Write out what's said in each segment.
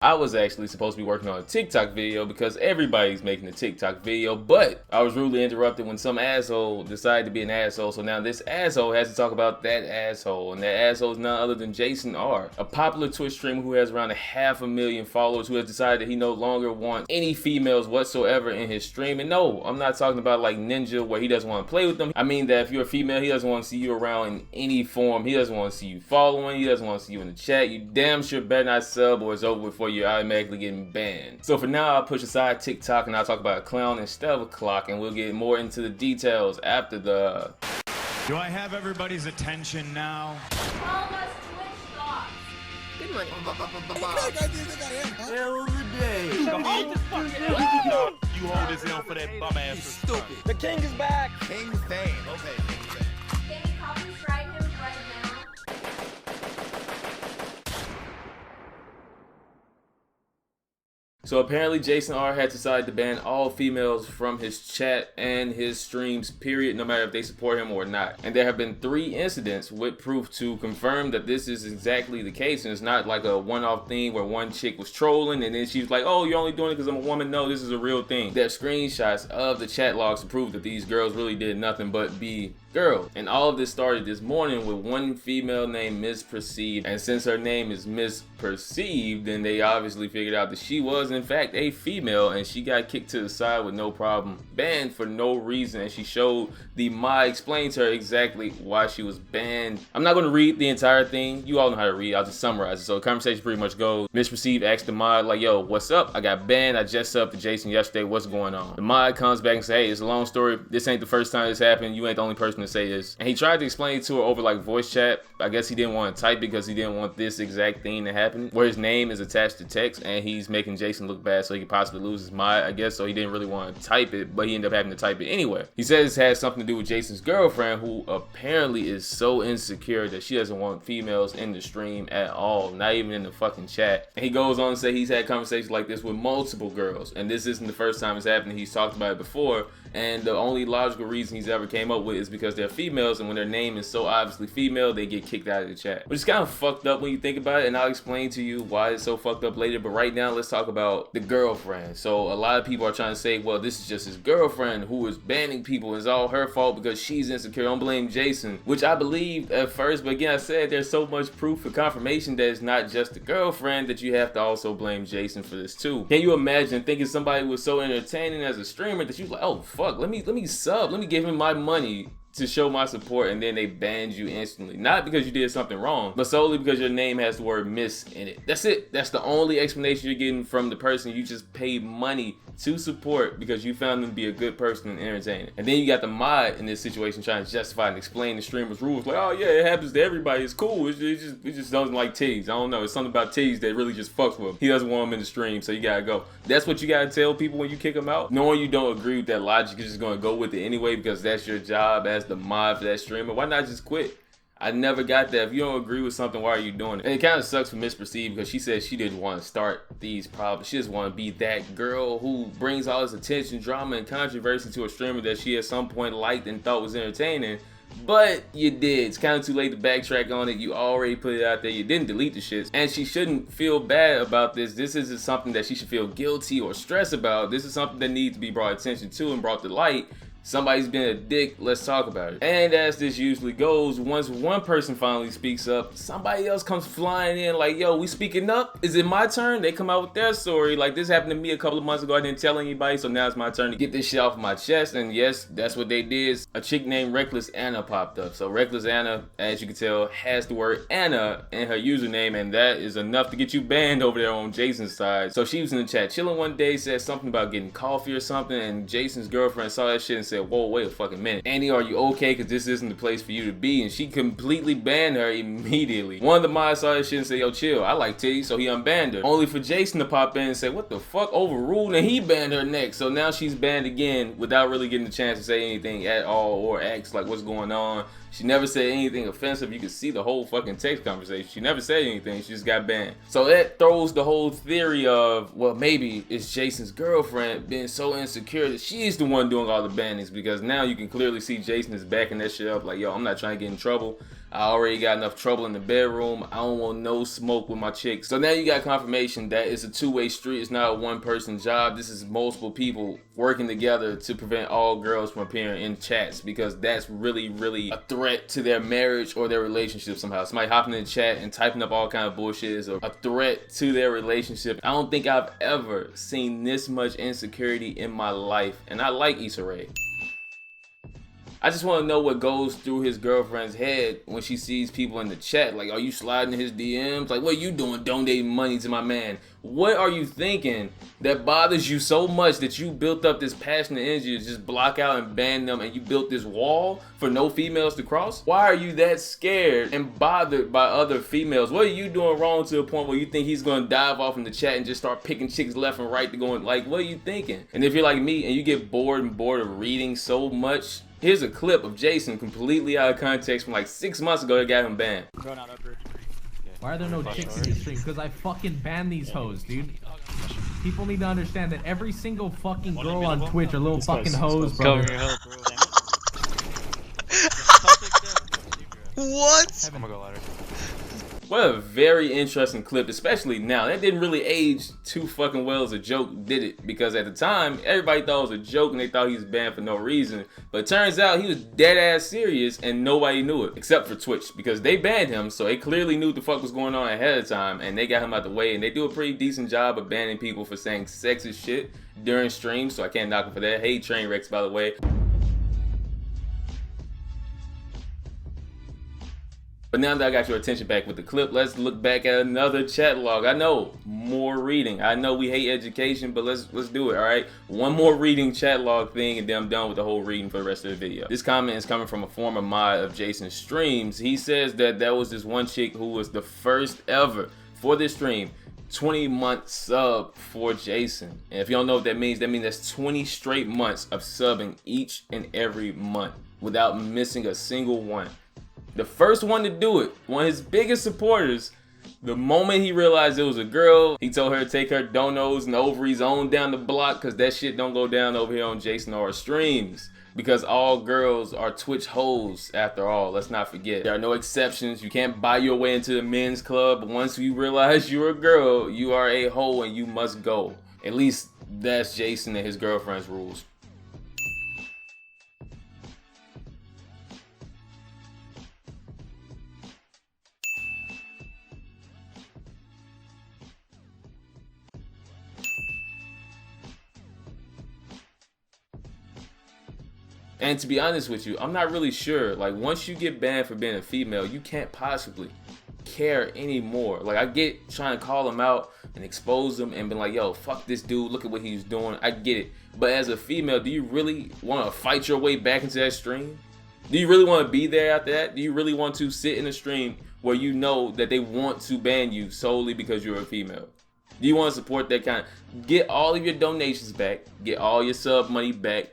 I was actually supposed to be working on a TikTok video because everybody's making a TikTok video, but I was rudely interrupted when some asshole decided to be an asshole. So now this asshole has to talk about that asshole, and that asshole is none other than JasonR, a popular Twitch streamer who has around 500,000 followers, who has decided that he no longer wants any females whatsoever in his stream. And no, I'm not talking about like Ninja where he doesn't want to play with them. I mean that if you're a female, he doesn't want to see you around in any form. He doesn't want to see you following, he doesn't want to see you in the chat. You damn sure better not sub or it's over before you're automatically getting banned. So for now, I'll push aside TikTok and I'll talk about a clown instead of a clock, and we'll get more into the details after the... Do I have everybody's attention now? Good morning. Hell of the day. You hold this in for that bum ass. Stupid. The king is back. King fame. Okay. Can you copyright him right now? So apparently JasonR had decided to ban all females from his chat and his streams, period, no matter if they support him or not. And there have been 3 incidents with proof to confirm that this is exactly the case, and it's not like a one-off thing where one chick was trolling and then she was like, oh, you're only doing it because I'm a woman. No, this is a real thing. There are screenshots of the chat logs to prove that these girls really did nothing but be girls. And all of this started this morning with one female named Misperceived, and since her name is Misperceived, then they obviously figured out that she was in fact a female, and she got kicked to the side with no problem, banned for no reason, and she showed the mod explained to her exactly why she was banned. I'm not going to read the entire thing, you all know how to read, I'll just summarize it. So the conversation pretty much goes, Misperceived asked the mod like, yo, what's up? I got banned, I just subbed to Jason yesterday, what's going on? The mod comes back and says, hey, it's a long story, this ain't the first time this happened, you ain't the only person to say this. And he tried to explain it to her over like voice chat. I guess he didn't want to type because he didn't want this exact thing to happen, where his name is attached to text and he's making Jason look bad so he could possibly lose his mod, I guess. So he didn't really want to type it, but he ended up having to type it anyway. He says it has something to do with Jason's girlfriend, who apparently is so insecure that she doesn't want females in the stream at all, not even in the fucking chat. And he goes on to say he's had conversations like this with multiple girls, and this isn't the first time it's happened. He's talked about it before, and the only logical reason he's ever came up with is because they're females, and when their name is so obviously female, they get kicked out of the chat. Which is kind of fucked up when you think about it, and I'll explain to you why it's so fucked up later. But right now, let's talk about the girlfriend. So a lot of people are trying to say, well, this is just his girlfriend who is banning people. It's all her fault because she's insecure. Don't blame Jason, which I believed at first, but again, I said there's so much proof and confirmation that it's not just the girlfriend, that you have to also blame Jason for this too. Can you imagine thinking somebody was so entertaining as a streamer that you was like, oh fuck, let me sub, let me give him my money to show my support, and then they banned you instantly. Not because you did something wrong, but solely because your name has the word miss in it. That's it. That's the only explanation you're getting from the person you just paid money to support because you found them to be a good person and entertaining. And then you got the mod in this situation trying to justify and explain the streamer's rules. Like, oh yeah, it happens to everybody. It's cool. It just doesn't like titties. I don't know. It's something about titties that really just fucks with him. He doesn't want them in the stream, so you gotta go. That's what you gotta tell people when you kick them out. Knowing you don't agree with that logic, you're just gonna go with it anyway because that's your job as the mod for that streamer. Why not just quit? I never got that. If you don't agree with something, why are you doing it? And it kind of sucks for Misperceived because she said she didn't want to start these problems. She just want to be that girl who brings all this attention, drama, and controversy to a streamer that she at some point liked and thought was entertaining. But you did. It's kind of too late to backtrack on it. You already put it out there. You didn't delete the shit. And she shouldn't feel bad about this. This isn't something that she should feel guilty or stressed about. This is something that needs to be brought attention to and brought to light. Somebody's been a dick, let's talk about it. And as this usually goes, once one person finally speaks up, somebody else comes flying in like, yo, we speaking up? Is it my turn? They come out with their story. Like, this happened to me a couple of months ago. I didn't tell anybody, so now it's my turn to get this shit off my chest. And yes, that's what they did. A chick named Reckless Anna popped up. So Reckless Anna, as you can tell, has the word Anna in her username, and that is enough to get you banned over there on Jason's side. So she was in the chat chilling one day, said something about getting coffee or something, and Jason's girlfriend saw that shit and said, whoa, wait a fucking minute. Annie, are you okay? Because this isn't the place for you to be. And she completely banned her immediately. One of the mods saw that shit and said, yo, chill, I like titties, so he unbanned her. Only for Jason to pop in and say, what the fuck, overruled, and he banned her next. So now she's banned again without really getting the chance to say anything at all or ask like what's going on. She never said anything offensive. You can see the whole fucking text conversation. She never said anything. She just got banned. So that throws the whole theory of, well, maybe it's Jason's girlfriend being so insecure that she's the one doing all the bannings, because now you can clearly see Jason is backing that shit up like, yo, I'm not trying to get in trouble. I already got enough trouble in the bedroom. I don't want no smoke with my chick. So now you got confirmation that it's a two-way street. It's not a one-person job. This is multiple people working together to prevent all girls from appearing in chats, because that's really, really a threat to their marriage or their relationship somehow. Somebody hopping in the chat and typing up all kind of bullshit is a threat to their relationship. I don't think I've ever seen this much insecurity in my life, and I like Issa Rae. I just want to know what goes through his girlfriend's head when she sees people in the chat. Like, are you sliding in his DMs? Like, what are you doing donating money to my man? What are you thinking that bothers you so much that you built up this passion and energy to just block out and ban them, and you built this wall for no females to cross? Why are you that scared and bothered by other females? What are you doing wrong to the point where you think he's going to dive off in the chat and just start picking chicks left and right to go in? Like, what are you thinking? And if you're like me and you get bored of reading so much, here's a clip of Jason completely out of context from like 6 months ago that got him banned. Why are there no chicks in this stream? Because I fucking ban these hoes, dude. People need to understand that every single fucking girl on Twitch are little fucking hoes, bro. What? I'm gonna go louder. What a very interesting clip, especially now. That didn't really age too fucking well as a joke, did it? Because at the time, everybody thought it was a joke and they thought he was banned for no reason. But it turns out he was dead ass serious and nobody knew it, except for Twitch, because they banned him, so they clearly knew what the fuck was going on ahead of time, and they got him out the way, and they do a pretty decent job of banning people for saying sexist shit during streams, so I can't knock him for that. Hey, Trainwrecks, by the way. But now that I got your attention back with the clip, let's look back at another chat log. I know, more reading. I know we hate education, but let's do it, all right? One more reading chat log thing, and then I'm done with the whole reading for the rest of the video. This comment is coming from a former mod of Jason's streams. He says that there was this one chick who was the first ever for this stream 20-month sub for Jason. And if you don't know what that means that's 20 straight months of subbing each and every month without missing a single one. The first one to do it, one of his biggest supporters, the moment he realized it was a girl, he told her to take her donos and ovaries on down the block, because that shit don't go down over here on JasonR streams. Because all girls are Twitch hoes after all, let's not forget. There are no exceptions. You can't buy your way into the men's club. Once you realize you're a girl, you are a hoe and you must go. At least that's Jason and his girlfriend's rules. And to be honest with you, I'm not really sure. Like, once you get banned for being a female, you can't possibly care anymore. Like, I get trying to call him out and expose him and be like, yo, fuck this dude, look at what he's doing. I get it. But as a female, do you really want to fight your way back into that stream? Do you really want to be there after that? Do you really want to sit in a stream where you know that they want to ban you solely because you're a female? Do you want to support that kind of... Get all of your donations back. Get all your sub money back.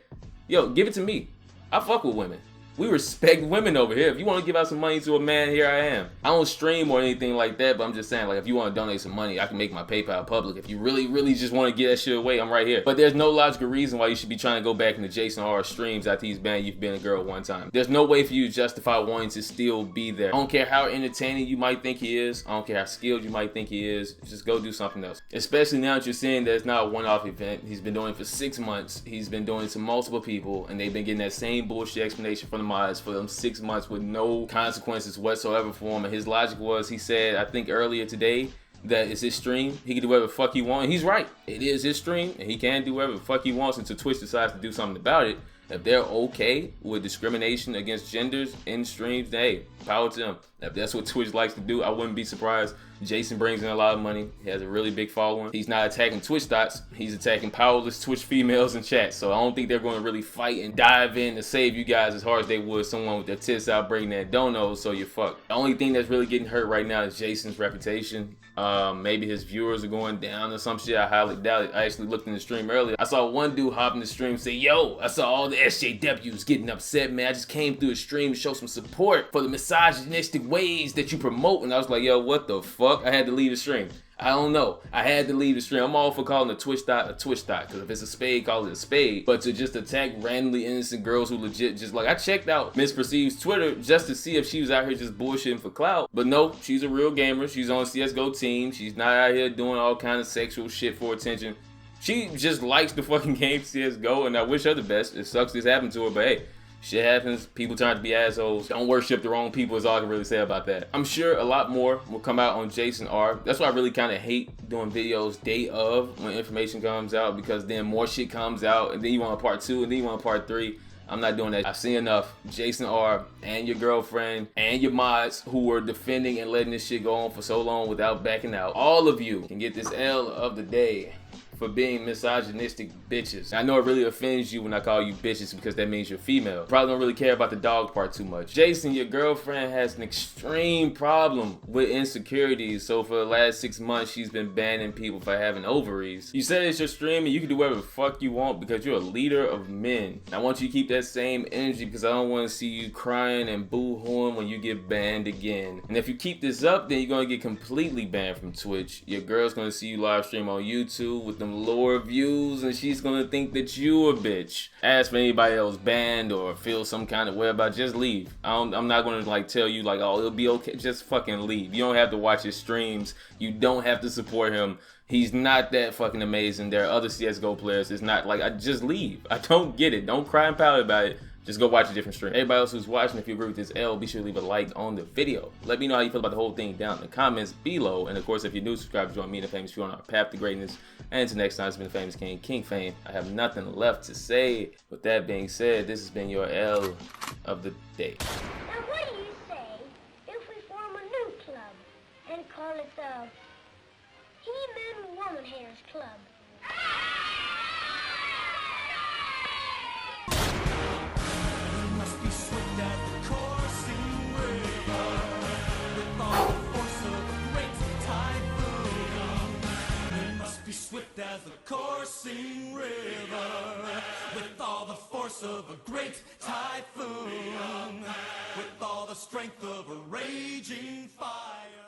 Yo, give it to me. I fuck with women. We respect women over here. If you want to give out some money to a man, here I am. I don't stream or anything like that, but I'm just saying, like, if you want to donate some money, I can make my PayPal public. If you really just want to get that shit away, I'm right here. But there's no logical reason why you should be trying to go back into JasonR streams after he's banned you've been a girl one time. There's no way for you to justify wanting to still be there. I don't care how entertaining you might think he is. I don't care how skilled you might think he is. Just go do something else. Especially now that you're seeing that it's not a one-off event. He's been doing it for 6 months. He's been doing it to multiple people, and they've been getting that same bullshit explanation from the mods for them 6 months with no consequences whatsoever for him. And his logic was, he said, I think earlier today, that it's his stream. He can do whatever the fuck he wants. And he's right. It is his stream, and he can do whatever the fuck he wants until Twitch decides to do something about it. If they're okay with discrimination against genders in streams, then hey, power to them. If that's what Twitch likes to do, I wouldn't be surprised. Jason brings in a lot of money. He has a really big following. He's not attacking Twitch dots. He's attacking powerless Twitch females in chat. So I don't think they're going to really fight and dive in to save you guys as hard as they would someone with their tits out breaking that dono, so you're fucked. The only thing that's really getting hurt right now is Jason's reputation. Maybe his viewers are going down or some shit. I highly doubt it. I actually looked in the stream earlier. I saw one dude hop in the stream and say, yo, I saw all the SJWs getting upset, man. I just came through the stream to show some support for the misogynistic ways that you promote. And I was like, yo, what the fuck? I had to leave the stream. I don't know. I had to leave the stream. I'm all for calling a Twitch thought, because if it's a spade, call it a spade. But to just attack randomly innocent girls who legit just like, I checked out Miss Perceived's Twitter just to see if she was out here just bullshitting for clout. But no, she's a real gamer. She's on CSGO team. She's not out here doing all kind of sexual shit for attention. She just likes the fucking game CSGO, and I wish her the best. It sucks this happened to her, but hey, shit happens. People turn out to be assholes. Don't worship the wrong people is all I can really say about that. I'm sure a lot more will come out on JasonR. That's why I really kind of hate doing videos day of when information comes out, because then more shit comes out and then you want a part 2 and then you want a part 3. I'm not doing that. I've seen enough. JasonR and your girlfriend and your mods who were defending and letting this shit go on for so long without backing out. All of you can get this L of the day for being misogynistic bitches. I know it really offends you when I call you bitches because that means you're female. Probably don't really care about the dog part too much. Jason, your girlfriend has an extreme problem with insecurities, so for the last 6 months she's been banning people for having ovaries. You said it's your stream and you can do whatever the fuck you want because you're a leader of men. I want you to keep that same energy because I don't want to see you crying and boo-hooing when you get banned again. And if you keep this up, then you're gonna get completely banned from Twitch. Your girl's gonna see you live stream on YouTube with them lower views and she's gonna think that you a bitch. Ask for anybody else banned or feel some kind of way about it, just leave. I'm not gonna like tell you like, oh, it'll be okay, just fucking leave. You don't have to watch his streams, you don't have to support him. He's not that fucking amazing. There are other CSGO players. It's not like, I just leave. I don't get it. Don't cry and pout about it. Just go watch a different stream. Everybody else who's watching, if you agree with this L, be sure to leave a like on the video. Let me know how you feel about the whole thing down in the comments below. And of course, if you're new, subscribe to join me and the famous few on our path to greatness. And until next time, it's been the famous King Fame. I have nothing left to say. With that being said, this has been your L of the day. Now what do you say if we form a new club and call it the He-Man Woman Hairs Club? Swift as the coursing river, with all the force of a great typhoon, with all the strength of a raging fire.